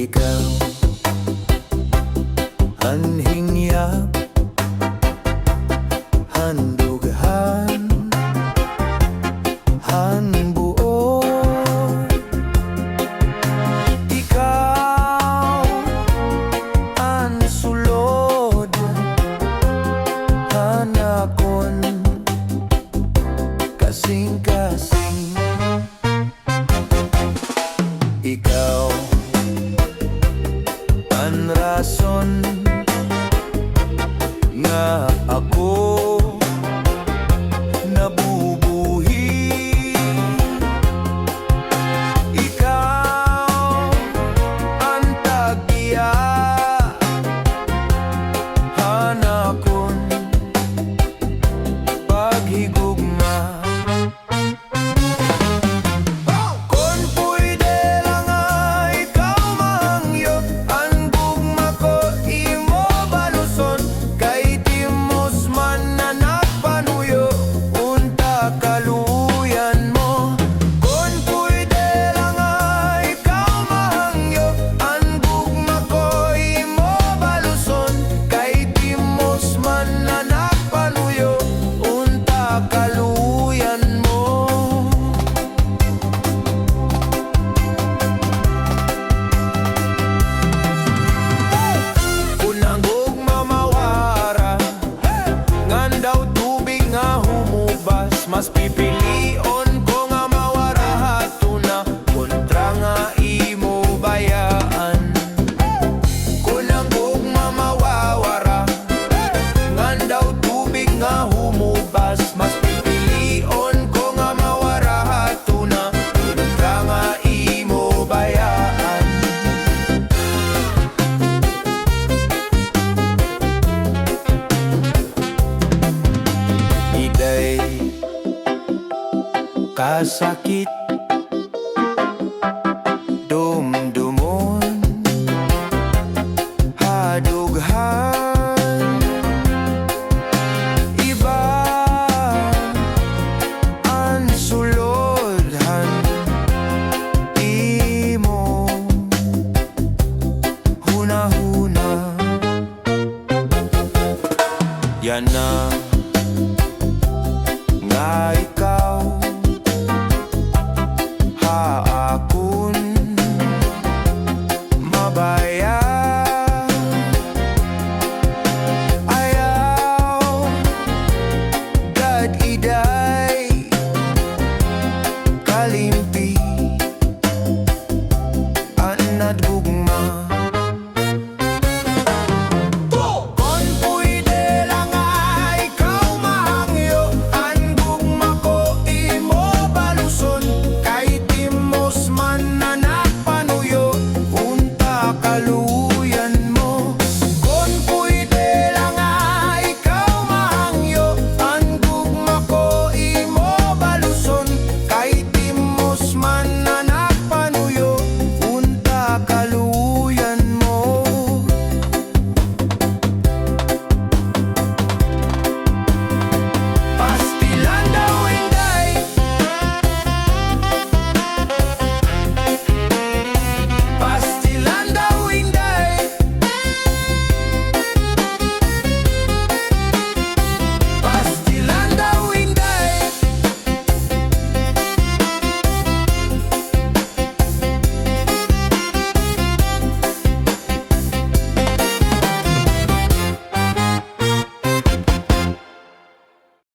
Ikaw anhing yap, handughan, hanbuo. Ikaw an sulod, hanakon, kasing-kasing. Ikaw ang rason nga ako nabubuhi. Ikaw ang tagya, hanakon, paghigugma. Mas pipilion ko nga mawara hatuna kontra nga imo bayaan. Kunang ugma mawawara ngan daw tubig nga humubas. Mas pipilion ko nga mawara hatuna kontra nga imo bayaan. Iday kasakit dumdum